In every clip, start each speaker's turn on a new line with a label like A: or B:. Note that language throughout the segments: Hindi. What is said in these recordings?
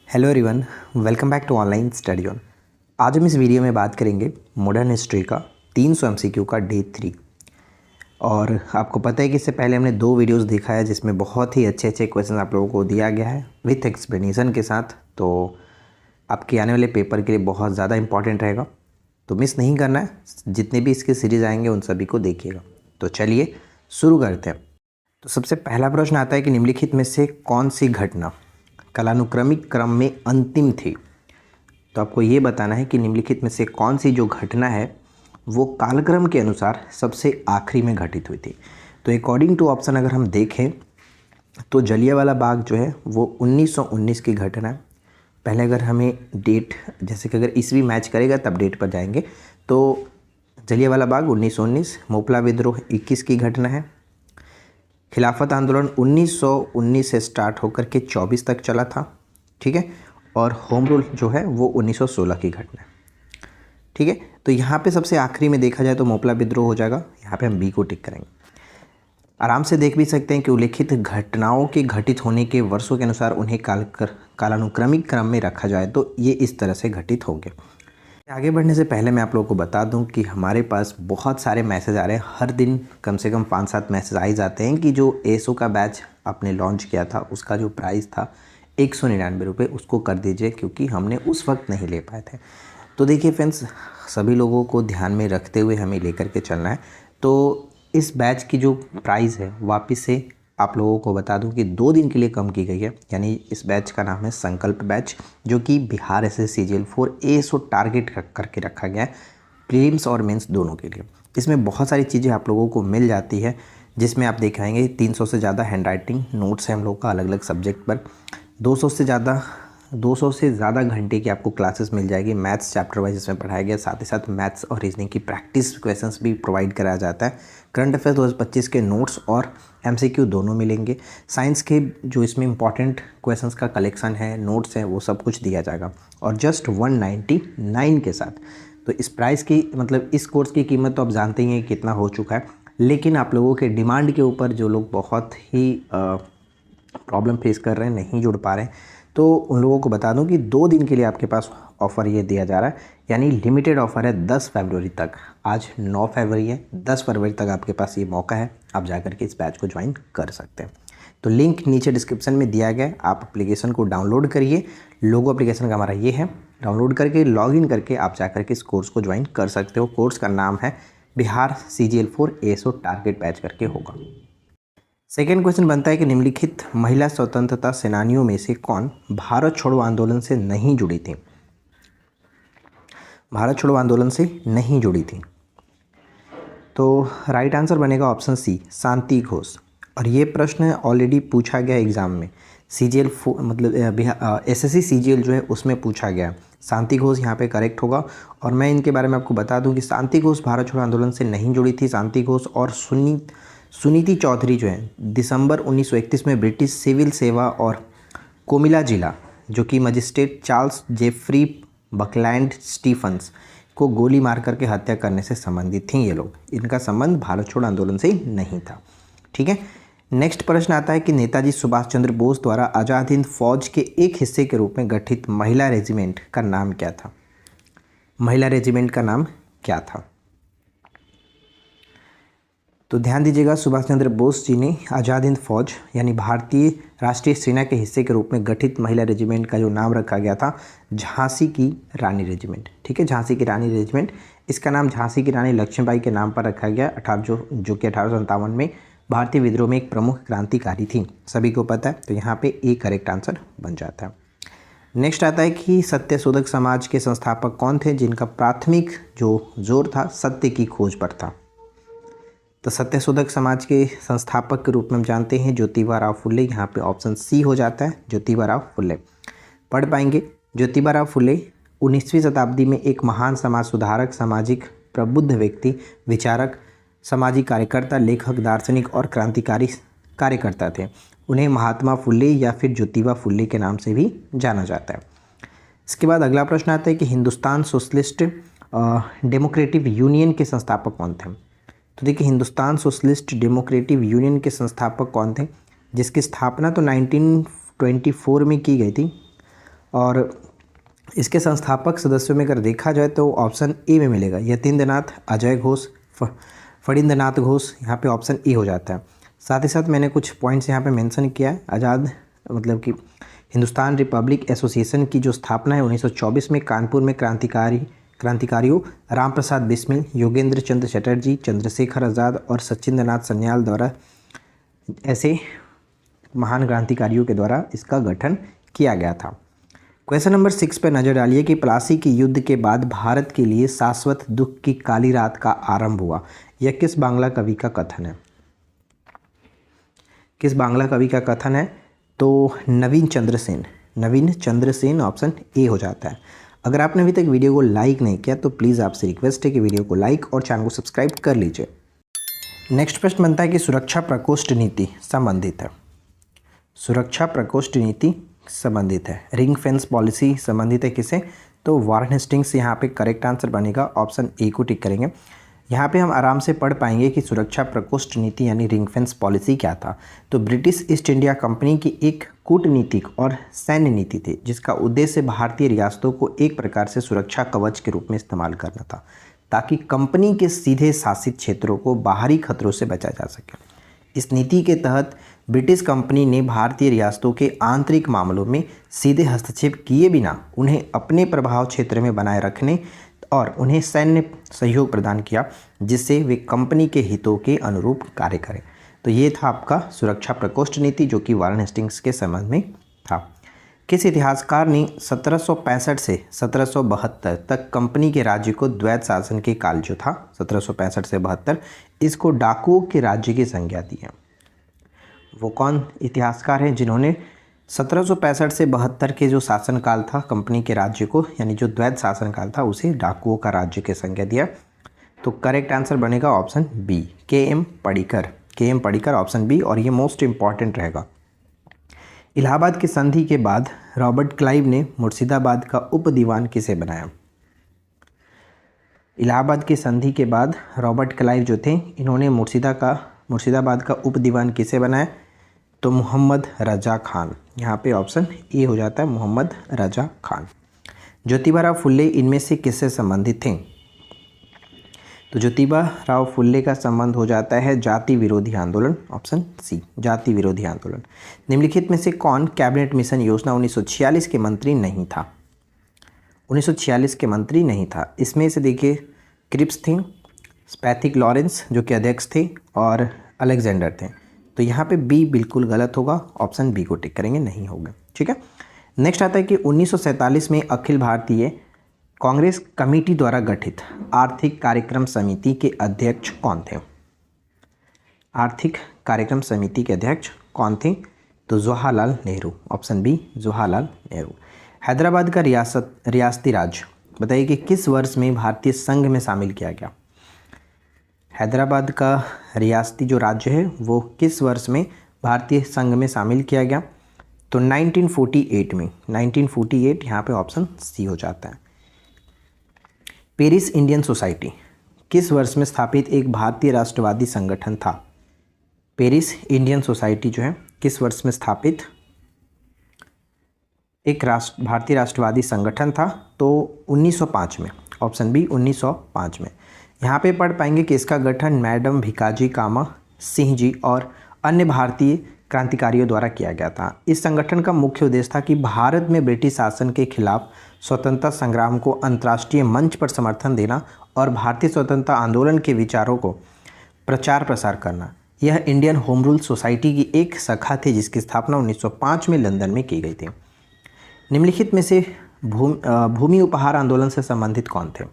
A: Hello everyone, welcome back to online study on. आज हम इस वीडियो में बात करेंगे मॉडर्न हिस्ट्री का 300 एमसीक्यू का डे 3। और आपको पता है कि इससे पहले हमने 2 वीडियोस देखा है जिसमें बहुत ही अच्छे अच्छे क्वेश्चन आप लोगों को दिया गया है विथ एक्सप्लेनेशन के साथ। तो आपके आने वाले पेपर के लिए बहुत ज़्यादा इंपॉर्टेंट रहेगा, तो मिस नहीं करना है। जितने भी इसके सीरीज़ आएंगे उन सभी को देखिएगा। तो चलिए शुरू करते हैं। तो सबसे पहला प्रश्न आता है कि निम्नलिखित में से कौन सी घटना कालानुक्रमिक क्रम में अंतिम थी। तो आपको ये बताना है कि निम्नलिखित में से कौन सी जो घटना है वो कालक्रम के अनुसार सबसे आखिरी में घटित हुई थी। तो अकॉर्डिंग टू ऑप्शन अगर हम देखें तो जलियांवाला बाग जो है वो 1919 की घटना है। पहले अगर हमें डेट, जैसे कि अगर ईस्वी मैच करेगा तब डेट पर जाएंगे, तो जलियांवाला बाग 1919, मोपला विद्रोह 21 की घटना है। खिलाफत आंदोलन 1919 से स्टार्ट होकर के 24 तक चला था, ठीक है। और होम रूल जो है वो 1916 की घटना है, ठीक है। तो यहाँ पे सबसे आखिरी में देखा जाए तो मोपला विद्रोह हो जाएगा। यहाँ पे हम बी को टिक करेंगे। आराम से देख भी सकते हैं कि उल्लेखित घटनाओं के घटित होने के वर्षों के अनुसार उन्हें कालानुक्रमिक क्रम में रखा जाए तो ये इस तरह से घटित होंगे। आगे बढ़ने से पहले मैं आप लोगों को बता दूं कि हमारे पास बहुत सारे मैसेज आ रहे हैं। हर दिन कम से कम 5-7 मैसेज आ ही जाते हैं कि जो एसओ का बैच आपने लॉन्च किया था उसका जो प्राइस था 199 रुपये, उसको कर दीजिए क्योंकि हमने उस वक्त नहीं ले पाए थे। तो देखिए फ्रेंड्स, सभी लोगों को ध्यान में रखते हुए हमें लेकर के चलना है। तो इस बैच की जो प्राइस है वापस से आप लोगों को बता दूं कि 2 दिन के लिए कम की गई है। यानी इस बैच का नाम है संकल्प बैच, जो कि Bihar SS CGL 4 ASO target करके रखा गया है, प्रीलिम्स और मेंस दोनों के लिए। इसमें बहुत सारी चीज़ें आप लोगों को मिल जाती है, जिसमें आप दिखाएंगे 300 से ज़्यादा हैंड राइटिंग नोट्स है हम लोग का अलग अलग सब्जेक्ट पर। 200 से ज़्यादा घंटे की आपको क्लासेस मिल जाएगी। मैथ्स चैप्टर वाइज इसमें पढ़ाया गया, साथ ही साथ मैथ्स और रीजनिंग की प्रैक्टिस क्वेश्चंस भी प्रोवाइड कराया जाता है। करंट अफेयर्स 2025 के नोट्स और एमसीक्यू दोनों मिलेंगे। साइंस के जो इसमें इंपॉर्टेंट क्वेश्चंस का कलेक्शन है, नोट्स है, वो सब कुछ दिया जाएगा और जस्ट 199 के साथ। तो इस प्राइस की मतलब इस कोर्स की कीमत तो आप जानते ही हैं कितना हो चुका है, लेकिन आप लोगों के डिमांड के ऊपर जो लोग बहुत ही प्रॉब्लम फेस कर रहे हैं, नहीं जुड़ पा रहे हैं, तो उन लोगों को बता दूं कि 2 दिन के लिए आपके पास ऑफ़र ये दिया जा रहा है। यानी लिमिटेड ऑफ़र है 10 फरवरी तक। आज 9 फरवरी है, 10 फरवरी तक आपके पास ये मौका है, आप जाकर के इस बैच को ज्वाइन कर सकते हैं। तो लिंक नीचे डिस्क्रिप्शन में दिया गया है, आप एप्लीकेशन को डाउनलोड करिए। लोगो एप्लीकेशन का हमारा ये है, डाउनलोड करके लॉगिन करके आप जाकर के इस कोर्स को ज्वाइन कर सकते हो। कोर्स का नाम है Bihar CGL 4 ASO target batch करके होगा। सेकेंड क्वेश्चन बनता है कि निम्नलिखित महिला स्वतंत्रता सेनानियों में से कौन भारत छोड़ो आंदोलन से नहीं जुड़ी थी। भारत छोड़ो आंदोलन से नहीं जुड़ी थी। तो राइट आंसर बनेगा ऑप्शन सी, शांति घोष। और ये प्रश्न ऑलरेडी पूछा गया एग्जाम में, सीजीएल मतलब एसएससी सीजीएल जो है उसमें पूछा गया। शांति घोष यहाँ पे करेक्ट होगा। और मैं इनके बारे में आपको बता दूं कि शांति घोष भारत छोड़ो आंदोलन से नहीं जुड़ी थी। शांति घोष और सुनीति चौधरी जो है दिसंबर 1931 में ब्रिटिश सिविल सेवा और कोमिला जिला, जो कि magistrate Charles Jeffrey Buckland Stephens को गोली मार करके हत्या करने से संबंधित थी ये लोग। इनका संबंध भारत छोड़ो आंदोलन से नहीं था, ठीक है। नेक्स्ट प्रश्न आता है कि नेताजी सुभाष चंद्र बोस द्वारा आज़ाद हिंद फौज के एक हिस्से के रूप में गठित महिला रेजिमेंट का नाम क्या था। महिला रेजिमेंट का नाम क्या था। तो ध्यान दीजिएगा, सुभाष चंद्र बोस जी ने आज़ाद हिंद फौज यानी भारतीय राष्ट्रीय सेना के हिस्से के रूप में गठित महिला रेजिमेंट का जो नाम रखा गया था झांसी की रानी रेजिमेंट, ठीक है। झांसी की रानी रेजिमेंट, इसका नाम झांसी की रानी लक्ष्मीबाई के नाम पर रखा गया। जो कि 1857 में भारतीय विद्रोह में एक प्रमुख क्रांतिकारी थी, सभी को पता है। तो यहाँ पे ए करेक्ट आंसर बन जाता है। नेक्स्ट आता है कि सत्यशोधक समाज के संस्थापक कौन थे जिनका प्राथमिक जो जोर था सत्य की खोज पर था। तो सत्यशोधक समाज के संस्थापक के रूप में हम जानते हैं ज्योतिबा राव फुले। यहाँ पे ऑप्शन सी हो जाता है, ज्योतिबा राव फुले। पढ़ पाएंगे, ज्योतिबा राव फुले 19वीं शताब्दी में एक महान समाज सुधारक, सामाजिक प्रबुद्ध व्यक्ति, विचारक, सामाजिक कार्यकर्ता, लेखक, दार्शनिक और क्रांतिकारी कार्यकर्ता थे। उन्हें महात्मा फुले या फिर ज्योतिबा फुले के नाम से भी जाना जाता है। इसके बाद अगला प्रश्न आता है कि हिंदुस्तान सोशलिस्ट डेमोक्रेटिक यूनियन के संस्थापक कौन थे। तो देखिए, हिंदुस्तान सोशलिस्ट डेमोक्रेटिक यूनियन के संस्थापक कौन थे, जिसकी स्थापना तो 1924 में की गई थी। और इसके संस्थापक सदस्यों में अगर देखा जाए तो ऑप्शन ए में मिलेगा, यतीन्द्रनाथ, अजय घोष, फणींद्रनाथ घोष, यहाँ पे ऑप्शन ए हो जाता है। साथ ही साथ मैंने कुछ पॉइंट्स यहाँ पे मेंशन किया है। आज़ाद मतलब कि हिंदुस्तान रिपब्लिक एसोसिएशन की जो स्थापना है 1924 में कानपुर में क्रांतिकारियों राम प्रसाद बिस्मिल, योगेंद्र चंद्र चटर्जी, चंद्रशेखर आज़ाद और सचिंद्रनाथ सन्याल द्वारा, ऐसे महान क्रांतिकारियों के द्वारा इसका गठन किया गया था। क्वेश्चन नंबर 6 पर नज़र डालिए कि प्लासी के युद्ध के बाद भारत के लिए शाश्वत दुख की काली रात का आरंभ हुआ। यह किस बांग्ला कवि का कथन है? किस बांग्ला कवि का कथन है? तो नवीन चंद्र सेन ऑप्शन ए हो जाता है। अगर आपने अभी तक वीडियो को लाइक नहीं किया तो प्लीज़ आपसे रिक्वेस्ट है कि वीडियो को लाइक और चैनल को सब्सक्राइब कर लीजिए। नेक्स्ट प्रश्न बनता है कि सुरक्षा प्रकोष्ठ नीति संबंधित है। सुरक्षा प्रकोष्ठ नीति संबंधित है। रिंग फेंस पॉलिसी संबंधित है किसे? तो वारेन हेस्टिंग्स यहाँ पे करेक्ट आंसर बनेगा, ऑप्शन ए को टिक करेंगे। यहाँ पे हम आराम से पढ़ पाएंगे कि सुरक्षा प्रकोष्ठ नीति यानी रिंग फेंस पॉलिसी क्या था। तो ब्रिटिश ईस्ट इंडिया कंपनी की एक कूटनीतिक और सैन्य नीति थी जिसका उद्देश्य भारतीय रियासतों को एक प्रकार से सुरक्षा कवच के रूप में इस्तेमाल करना था ताकि कंपनी के सीधे शासित क्षेत्रों को बाहरी खतरों से बचा जा सके। इस नीति के तहत ब्रिटिश कंपनी ने भारतीय रियासतों के आंतरिक मामलों में सीधे हस्तक्षेप किए बिना उन्हें अपने प्रभाव क्षेत्र में बनाए रखने और उन्हें सैन्य सहयोग प्रदान किया जिससे वे कंपनी के हितों के अनुरूप कार्य करें। तो ये था आपका सुरक्षा प्रकोष्ठ नीति जो कि वारेन हेस्टिंग्स के संबंध में था। किस इतिहासकार ने 1765 से 1772 तक कंपनी के राज्य को द्वैत शासन के काल जो था 1765 से 72 इसको डाकुओं के राज्य की संज्ञा दी है? वो कौन इतिहासकार हैं जिन्होंने 1765 से 72 के जो शासनकाल था कंपनी के राज्य को यानी जो द्वैत शासनकाल था उसे डाकुओं का राज्य की संज्ञा दिया? तो करेक्ट आंसर बनेगा ऑप्शन बी, के एम पडिक्कर ऑप्शन बी, और ये मोस्ट इंपॉर्टेंट रहेगा। इलाहाबाद की संधि के बाद रॉबर्ट क्लाइव ने मुर्शिदाबाद का उप दीवान किसे बनाया? इलाहाबाद की संधि के बाद रॉबर्ट क्लाइव जो थे इन्होंने मुर्शिदाबाद का उप दीवान किसे बनाया? तो मोहम्मद रजा खान। यहाँ पे ऑप्शन ए हो जाता है, मोहम्मद रजा खान। ज्योतिबा फुल्ले इनमें से किससे संबंधित थे? तो ज्योतिबा राव फुल्ले का संबंध हो जाता है जाति विरोधी आंदोलन, ऑप्शन सी, जाति विरोधी आंदोलन। निम्नलिखित में से कौन कैबिनेट मिशन योजना 1946 के मंत्री नहीं था? 1946 के मंत्री नहीं था। इसमें से देखिए क्रिप्स थे, स्पैथिक लॉरेंस जो कि अध्यक्ष थे और अलेक्जेंडर थे। तो यहाँ पे बी बिल्कुल गलत होगा, ऑप्शन बी को टिक करेंगे, नहीं होगा। ठीक है। नेक्स्ट आता है कि 1947 में अखिल भारतीय कांग्रेस कमेटी द्वारा गठित आर्थिक कार्यक्रम समिति के अध्यक्ष कौन थे? आर्थिक कार्यक्रम समिति के अध्यक्ष कौन थे? तो जवाहरलाल नेहरू, ऑप्शन बी, जवाहरलाल नेहरू। हैदराबाद का रियासती राज्य बताइए कि किस वर्ष में भारतीय संघ में शामिल किया गया? हैदराबाद का रियासती जो राज्य है वो किस वर्ष में भारतीय संघ में शामिल किया गया? तो 1948 में, 1948 यहाँ पे ऑप्शन सी हो जाता है। पेरिस इंडियन सोसाइटी किस वर्ष में स्थापित एक भारतीय राष्ट्रवादी संगठन था? पेरिस इंडियन सोसाइटी जो है किस वर्ष में स्थापित एक भारतीय राष्ट्रवादी संगठन था? तो 1905 में, ऑप्शन बी, 1905 में। यहाँ पे पढ़ पाएंगे कि इसका गठन मैडम भिकाजी कामा सिंह जी और अन्य भारतीय क्रांतिकारियों द्वारा किया गया था। इस संगठन का मुख्य उद्देश्य था कि भारत में ब्रिटिश शासन के खिलाफ स्वतंत्रता संग्राम को अंतर्राष्ट्रीय मंच पर समर्थन देना और भारतीय स्वतंत्रता आंदोलन के विचारों को प्रचार प्रसार करना। यह इंडियन होम रूल सोसाइटी की एक शाखा थी जिसकी स्थापना 1905 में लंदन में की गई थी। निम्नलिखित में से भूमि उपहार आंदोलन से संबंधित कौन थे?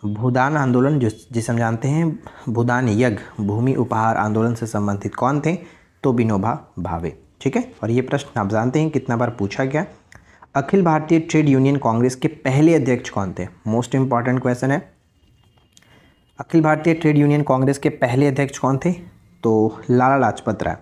A: भूदान आंदोलन जिसे हम जानते हैं, भूदान यज्ञ भूमि उपहार आंदोलन से संबंधित कौन थे? तो विनोबा भावे। ठीक है। और ये प्रश्न आप जानते हैं कितना बार पूछा गया। अखिल भारतीय ट्रेड यूनियन कांग्रेस के पहले अध्यक्ष कौन थे? मोस्ट इंपॉर्टेंट क्वेश्चन है। अखिल भारतीय ट्रेड यूनियन कांग्रेस के पहले अध्यक्ष कौन थे? तो लाला लाजपत राय,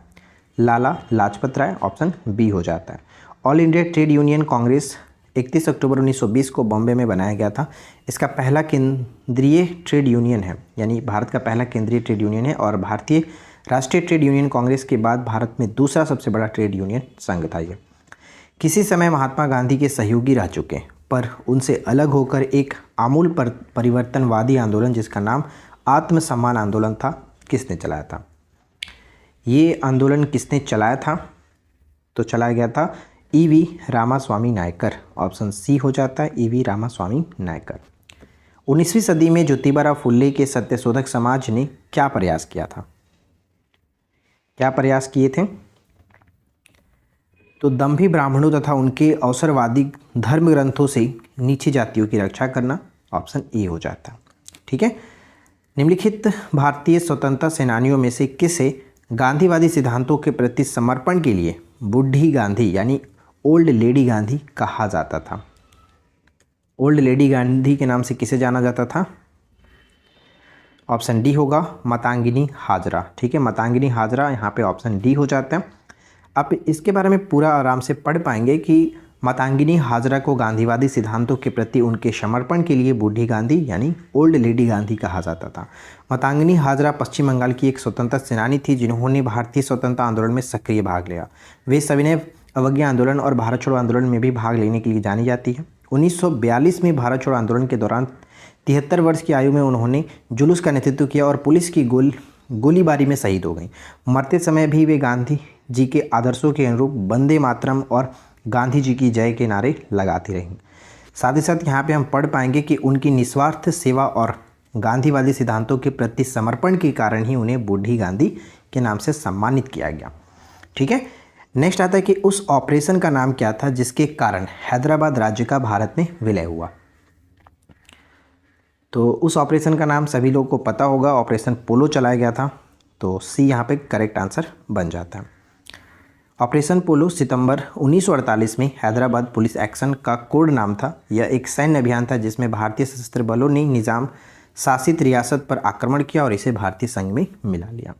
A: लाला लाजपत राय, ऑप्शन बी हो जाता है। All India trade union Congress 31 अक्टूबर 1920 को बॉम्बे में बनाया गया था। इसका पहला केंद्रीय ट्रेड यूनियन है, यानी भारत का पहला केंद्रीय ट्रेड यूनियन है और भारतीय राष्ट्रीय ट्रेड यूनियन कांग्रेस के बाद भारत में दूसरा सबसे बड़ा ट्रेड यूनियन संघ था ये। किसी समय महात्मा गांधी के सहयोगी रह चुके पर उनसे अलग होकर एक आमूल परिवर्तनवादी आंदोलन जिसका नाम आत्मसम्मान आंदोलन था, किसने चलाया था? ये आंदोलन किसने चलाया था? तो चलाया गया था ईवी रामास्वामी नायकर। ऑप्शन सी हो जाता है, ईवी रामास्वामी नायकर। 19वीं सदी में ज्योतिबा फुले के सत्यशोधक समाज ने क्या प्रयास किया था? क्या प्रयास किए थे? तो दंभी ब्राह्मणों तथा उनके अवसरवादी धर्म ग्रंथों से नीची जातियों की रक्षा करना। ऑप्शन ए हो जाता है। ठीक है। निम्नलिखित भारतीय स्वतंत्रता सेनानियों में से किसे गांधीवादी सिद्धांतों के प्रति समर्पण के लिए बूढ़ी गांधी यानी ओल्ड लेडी गांधी कहा जाता था? ओल्ड लेडी गांधी के नाम से किसे जाना जाता था? ऑप्शन डी होगा, मातंगिनी हाजरा। ठीक है, मातंगिनी हाजरा यहाँ पे ऑप्शन डी हो जाता है। आप इसके बारे में पूरा आराम से पढ़ पाएंगे कि मातंगिनी हाजरा को गांधीवादी सिद्धांतों के प्रति उनके समर्पण के लिए बूढ़ी गांधी यानी ओल्ड लेडी गांधी कहा जाता था। मातंगिनी हाजरा पश्चिम बंगाल की एक स्वतंत्रता सेनानी थी जिन्होंने भारतीय स्वतंत्रता आंदोलन में सक्रिय भाग लिया। वे सविनय अवज्ञा आंदोलन और भारत छोड़ो आंदोलन में भी भाग लेने के लिए जानी जाती है। 1942 में भारत छोड़ो आंदोलन के दौरान 73 वर्ष की आयु में उन्होंने जुलूस का नेतृत्व किया और पुलिस की गोलीबारी में शहीद हो गई। मरते समय भी वे गांधी जी के आदर्शों के अनुरूप वंदे मातरम और गांधी जी की जय के नारे लगाती रहीं। साथ ही साथ यहाँ पे हम पढ़ पाएंगे कि उनकी निस्वार्थ सेवा और गांधीवादी सिद्धांतों के प्रति समर्पण के कारण ही उन्हें बूढ़ी गांधी के नाम से सम्मानित किया गया। ठीक है। नेक्स्ट आता है कि उस ऑपरेशन का नाम क्या था जिसके कारण हैदराबाद राज्य का भारत में विलय हुआ? तो उस ऑपरेशन का नाम सभी लोगों को पता होगा, ऑपरेशन पोलो चलाया गया था। तो सी यहाँ पे करेक्ट आंसर बन जाता है। ऑपरेशन पोलो सितंबर 1948 में हैदराबाद पुलिस एक्शन का कोड नाम था। यह एक सैन्य अभियान था जिसमें भारतीय सशस्त्र बलों ने निजाम शासित रियासत पर आक्रमण किया और इसे भारतीय संघ में मिला लिया।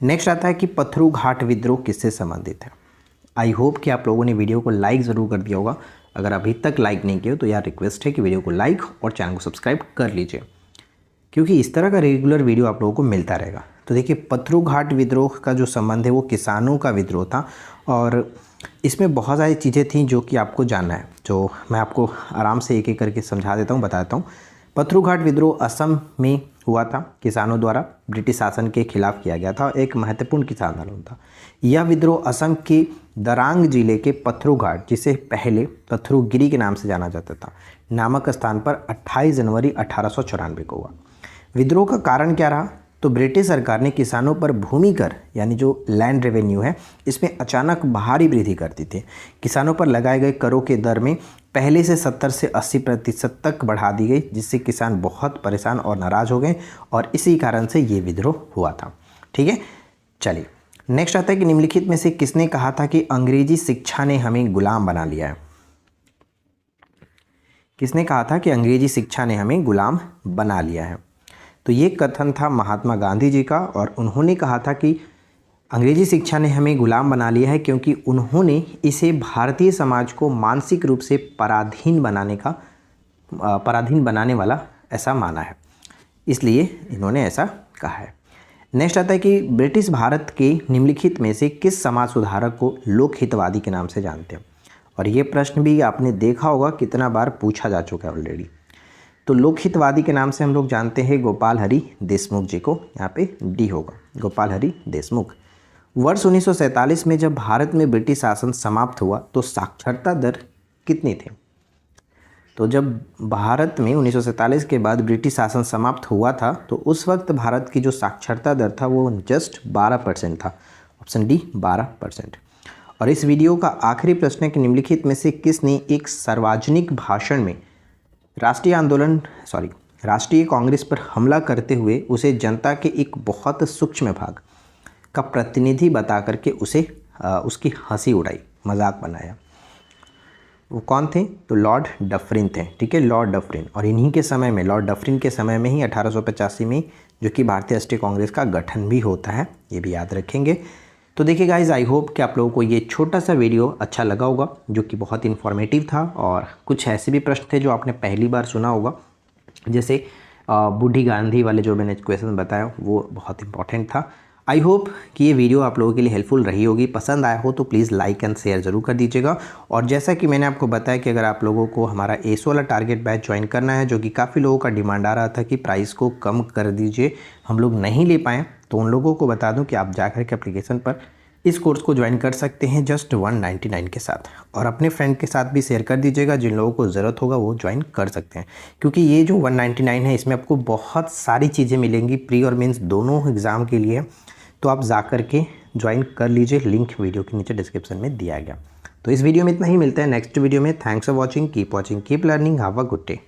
A: नेक्स्ट आता है कि पत्थरू घाट विद्रोह किससे संबंधित है? आई होप कि आप लोगों ने वीडियो को लाइक ज़रूर कर दिया होगा। अगर अभी तक लाइक नहीं किया तो यार रिक्वेस्ट है कि वीडियो को लाइक और चैनल को सब्सक्राइब कर लीजिए, क्योंकि इस तरह का रेगुलर वीडियो आप लोगों को मिलता रहेगा। तो देखिए, पत्थरू घाट विद्रोह का जो संबंध है वो किसानों का विद्रोह था और इसमें बहुत सारी चीज़ें थी जो कि आपको जानना है, जो मैं आपको आराम से एक एक करके समझा देता हूँ, बताता हूँ। पत्थरू घाट विद्रोह असम में हुआ था। किसानों द्वारा ब्रिटिश शासन के खिलाफ किया गया था। एक महत्वपूर्ण किसान आंदोलन था। यह विद्रोह असम के दरांग जिले के पत्थरू घाट, जिसे पहले पत्थरूगिरी के नाम से जाना जाता था, नामक स्थान पर 28 जनवरी 1894 को हुआ। विद्रोह का कारण क्या रहा? तो ब्रिटिश सरकार ने किसानों पर भूमि कर यानी जो लैंड रेवेन्यू है इसमें अचानक भारी वृद्धि कर दी थी। किसानों पर लगाए गए करों के दर में पहले से 70 से 80% तक बढ़ा दी गई, जिससे किसान बहुत परेशान और नाराज़ हो गए और इसी कारण से ये विद्रोह हुआ था। ठीक है, चलिए नेक्स्ट आता है कि निम्नलिखित में से किसने कहा था कि अंग्रेजी शिक्षा ने हमें गुलाम बना लिया है? किसने कहा था कि अंग्रेजी शिक्षा ने हमें गुलाम बना लिया है? तो ये कथन था महात्मा गांधी जी का और उन्होंने कहा था कि अंग्रेजी शिक्षा ने हमें गुलाम बना लिया है क्योंकि उन्होंने इसे भारतीय समाज को मानसिक रूप से पराधीन बनाने वाला ऐसा माना है, इसलिए इन्होंने ऐसा कहा है। नेक्स्ट आता है कि ब्रिटिश भारत के निम्नलिखित में से किस समाज सुधारक को लोकहितवादी के नाम से जानते हैं? और ये प्रश्न भी आपने देखा होगा कितना बार पूछा जा चुका है ऑलरेडी। तो लोकहितवादी के नाम से हम लोग जानते हैं गोपाल हरि देशमुख जी को। यहाँ पे डी होगा, गोपाल हरि देशमुख। वर्ष 1947 में जब भारत में ब्रिटिश शासन समाप्त हुआ तो साक्षरता दर कितनी थी? तो जब भारत में 1947 के बाद ब्रिटिश शासन समाप्त हुआ था तो उस वक्त भारत की जो साक्षरता दर था वो जस्ट 12% था। Option D 12%। और इस वीडियो का आखिरी प्रश्न है कि निम्नलिखित में से किसने एक सार्वजनिक भाषण में राष्ट्रीय कांग्रेस पर हमला करते हुए उसे जनता के एक बहुत सूक्ष्म भाग का प्रतिनिधि बता करके उसकी हंसी उड़ाई, मजाक बनाया? वो कौन थे? तो लॉर्ड डफरिन थे। ठीक है, लॉर्ड डफरिन। और इन्हीं के समय में, लॉर्ड डफरिन के समय में ही 1885 में जो कि भारतीय राष्ट्रीय कांग्रेस का गठन भी होता है, ये भी याद रखेंगे। तो देखिए गाइज, आई होप कि आप लोगों को ये छोटा सा वीडियो अच्छा लगा होगा, जो कि बहुत इन्फॉर्मेटिव था और कुछ ऐसे भी प्रश्न थे जो आपने पहली बार सुना होगा, जैसे बूढ़ी गांधी वाले जो मैंने क्वेश्चन बताया वो बहुत इंपॉर्टेंट था। आई होप कि ये वीडियो आप लोगों के लिए हेल्पफुल रही होगी। पसंद आया हो तो प्लीज़ लाइक एंड शेयर ज़रूर कर दीजिएगा। और जैसा कि मैंने आपको बताया कि अगर आप लोगों को हमारा एसो वाला टारगेट बैच ज्वाइन करना है, जो कि काफ़ी लोगों का डिमांड आ रहा था कि प्राइस को कम कर दीजिए, हम लोग नहीं ले पाएँ, तो उन लोगों को बता दूँ कि आप जाकर के एप्लीकेशन पर इस कोर्स को ज्वाइन कर सकते हैं जस्ट 199 के साथ। और अपने फ्रेंड के साथ भी शेयर कर दीजिएगा, जिन लोगों को ज़रूरत होगा वो ज्वाइन कर सकते हैं। क्योंकि ये जो 199 है इसमें आपको बहुत सारी चीज़ें मिलेंगी, प्री और मेंस दोनों एग्ज़ाम के लिए। तो आप जा कर के ज्वाइन कर लीजिए, लिंक वीडियो के नीचे डिस्क्रिप्शन में दिया गया। तो इस वीडियो में इतना ही, मिलता है नेक्स्ट वीडियो में। Thanks for watching, keep learning, have a good day.